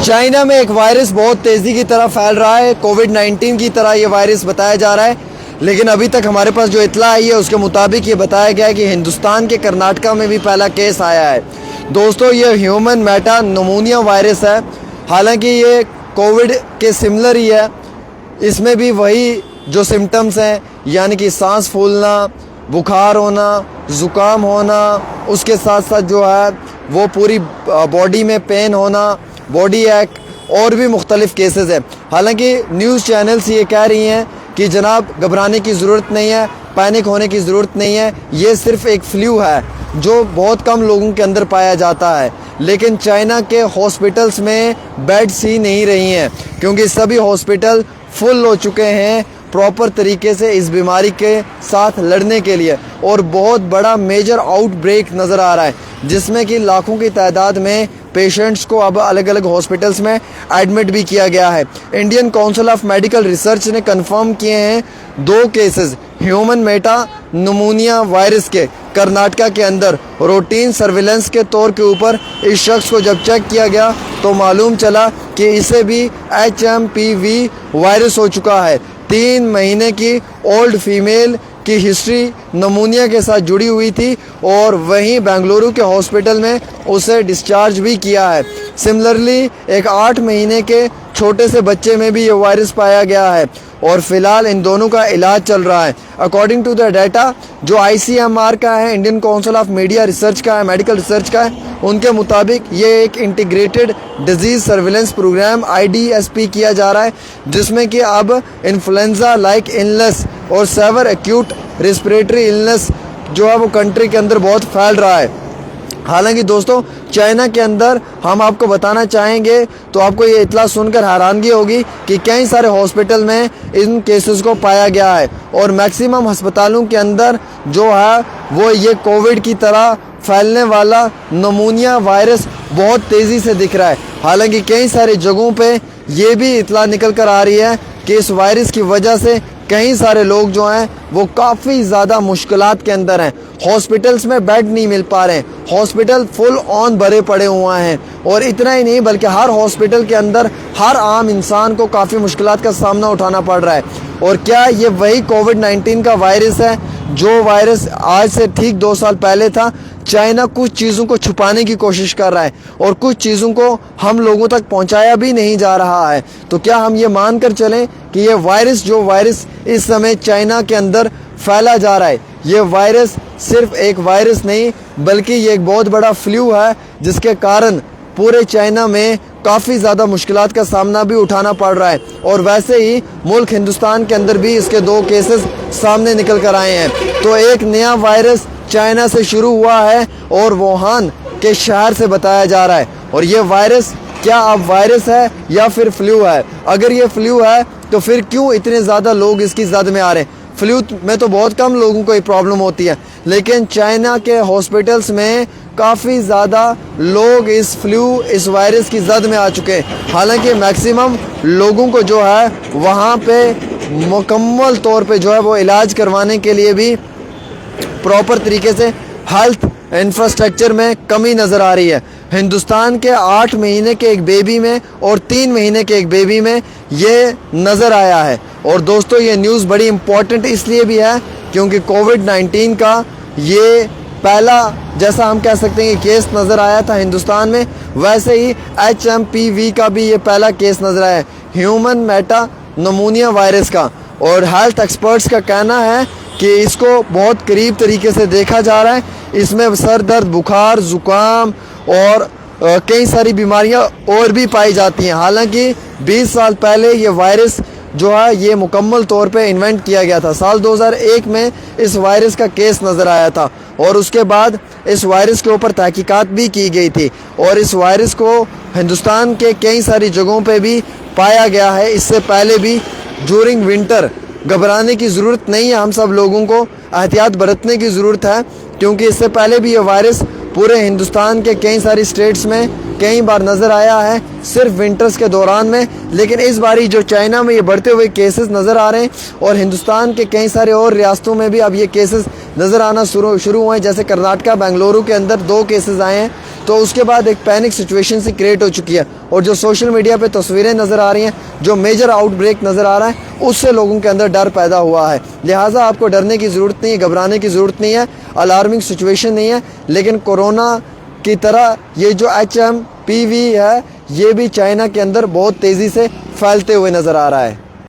China में एक virus बहुत तेज़ी की तरह फैल रहा है। कोविड-19 की तरह ये वायरस बताया जा रहा है, लेकिन अभी तक हमारे पास जो इत्तला आई है उसके मुताबिक ये बताया गया है कि हिंदुस्तान के कर्नाटका में भी पहला केस आया है। दोस्तों, ये ह्यूमन मेटा न्यूमोनिया वायरस है। हालांकि ये कोविड के सिमिलर ही है। इसमें भी वही जो सिम्टम्स हैं, यानी कि सांस फूलना, बुखार होना, ज़ुकाम होना, उसके साथ साथ जो है वो पूरी बॉडी में पेन होना, बॉडी एक और भी मुख्तलिफ केसेस हैं। हालांकि न्यूज़ चैनल्स ये कह रही हैं कि जनाब घबराने की ज़रूरत नहीं है, पैनिक होने की ज़रूरत नहीं है, ये सिर्फ़ एक फ्लू है जो बहुत कम लोगों के अंदर पाया जाता है। लेकिन चाइना के हॉस्पिटल्स में बेड्स ही नहीं रही हैं, क्योंकि सभी हॉस्पिटल फुल हो चुके हैं प्रॉपर तरीके से इस बीमारी के साथ लड़ने के लिए। और बहुत बड़ा मेजर आउटब्रेक नज़र आ रहा है, जिसमें कि लाखों की तादाद में पेशेंट्स को अब अलग अलग हॉस्पिटल्स में एडमिट भी किया गया है। Indian council of medical research ने कंफर्म किए हैं 2 cases human Meta pneumonia virus के कर्नाटका के अंदर। रूटीन सर्विलेंस के तौर के ऊपर इस शख्स को जब चेक किया गया तो मालूम चला कि इसे भी HMPV वायरस हो चुका है। 3 महीने की ओल्ड फीमेल की हिस्ट्री नमूनिया के साथ जुड़ी हुई थी और वहीं बेंगलुरु के हॉस्पिटल में उसे डिस्चार्ज भी किया है। सिमिलरली एक 8 महीने के छोटे से बच्चे में भी ये वायरस पाया गया है और फिलहाल इन दोनों का इलाज चल रहा है। अकॉर्डिंग टू द डाटा जो ICMR का है, Indian council of media research का है, मेडिकल रिसर्च का है, उनके मुताबिक ये एक integrated disease surveillance programme IDSP किया जा रहा है, जिसमें कि अब इन्फ्लुएंजा लाइक इलनेस और सेवर एक्यूट रेस्पिरेटरी इलनेस जो है वो कंट्री के अंदर बहुत फैल रहा है। हालांकि दोस्तों, चाइना के अंदर हम आपको बताना चाहेंगे तो आपको ये इत्तला सुनकर हैरानगी होगी कि कई सारे हॉस्पिटल में इन केसेस को पाया गया है और मैक्सिमम अस्पतालों के अंदर जो है वो ये कोविड की तरह फैलने वाला नमूनिया वायरस बहुत तेज़ी से दिख रहा है। हालांकि कई सारी जगहों पे ये भी इत्तला निकल कर आ रही है कि इस वायरस की वजह से कई सारे लोग जो हैं वो काफ़ी ज़्यादा मुश्किलात के अंदर हैं। हॉस्पिटल्स में बेड नहीं मिल पा रहे हैं, हॉस्पिटल फुल ऑन भरे पड़े हुए हैं। और इतना ही नहीं बल्कि हर हॉस्पिटल के अंदर हर आम इंसान को काफ़ी मुश्किलात का सामना उठाना पड़ रहा है। और क्या ये वही कोविड-19 का वायरस है जो वायरस आज से ठीक 2 साल पहले था? चाइना कुछ चीज़ों को छुपाने की कोशिश कर रहा है और कुछ चीज़ों को हम लोगों तक पहुंचाया भी नहीं जा रहा है। तो क्या हम ये मान कर चलें कि ये वायरस इस समय चाइना के अंदर फैला जा रहा है, ये वायरस सिर्फ एक वायरस नहीं बल्कि ये एक बहुत बड़ा फ्लू है, जिसके कारण पूरे चाइना में काफ़ी ज़्यादा मुश्किलात का सामना भी उठाना पड़ रहा है। और वैसे ही मुल्क हिंदुस्तान के अंदर भी इसके 2 केसेस सामने निकल कर आए हैं। तो एक नया वायरस चाइना से शुरू हुआ है और वुहान के शहर से बताया जा रहा है। और ये वायरस क्या अब वायरस है या फिर फ्लू है? अगर ये फ्लू है तो फिर क्यों इतने ज़्यादा लोग इसकी जद में आ रहे हैं? फ्लू में तो बहुत कम लोगों को ये प्रॉब्लम होती है, लेकिन चाइना के हॉस्पिटल्स में काफ़ी ज़्यादा लोग इस वायरस की जद में आ चुके हैं। हालांकि मैक्सिमम लोगों को जो है वहाँ पे मुकम्मल तौर पे जो है वो इलाज करवाने के लिए भी प्रॉपर तरीके से हेल्थ इंफ्रास्ट्रक्चर में कमी नज़र आ रही है। हिंदुस्तान के 8 महीने के एक बेबी में और 3 महीने के एक बेबी में ये नज़र आया है। और दोस्तों, ये न्यूज़ बड़ी इम्पॉर्टेंट इसलिए भी है क्योंकि कोविड-19 का ये पहला, जैसा हम कह सकते हैं कि केस नज़र आया था हिंदुस्तान में, वैसे ही HMPV का भी ये पहला केस नज़र आया है, ह्यूमन मेटा न्यूमोनिया वायरस का। और हेल्थ एक्सपर्ट्स का कहना है कि इसको बहुत करीब तरीके से देखा जा रहा है। इसमें सर दर्द, बुखार, ज़ुकाम और कई सारी बीमारियां और भी पाई जाती हैं। हालांकि 20 साल पहले ये वायरस जो है ये मुकम्मल तौर पे इन्वेंट किया गया था। साल 2001 में इस वायरस का केस नज़र आया था और उसके बाद इस वायरस के ऊपर तहकीकात भी की गई थी और इस वायरस को हिंदुस्तान के कई सारी जगहों पे भी पाया गया है। इससे पहले भी ड्यूरिंग विंटर घबराने की ज़रूरत नहीं है, हम सब लोगों को एहतियात बरतने की ज़रूरत है, क्योंकि इससे पहले भी ये वायरस पूरे हिंदुस्तान के कई सारी स्टेट्स में कई बार नज़र आया है, सिर्फ विंटर्स के दौरान में। लेकिन इस बारी जो चाइना में ये बढ़ते हुए केसेस नज़र आ रहे हैं और हिंदुस्तान के कई सारे और रियासतों में भी अब ये केसेस नज़र आना शुरू हुए हैं। जैसे कर्नाटका बेंगलुरु के अंदर 2 केसेस आए हैं, तो उसके बाद एक पैनिक सिचुएशन सी क्रिएट हो चुकी है। और जो सोशल मीडिया पे तस्वीरें नज़र आ रही हैं, जो मेजर आउटब्रेक नज़र आ रहा है, उससे लोगों के अंदर डर पैदा हुआ है। लिहाजा आपको डरने की ज़रूरत नहीं है, घबराने की ज़रूरत नहीं है, अलार्मिंग सिचुएशन नहीं है। लेकिन कोरोना की तरह ये जो HMPV है, ये भी चाइना के अंदर बहुत तेज़ी से फैलते हुए नज़र आ रहा है।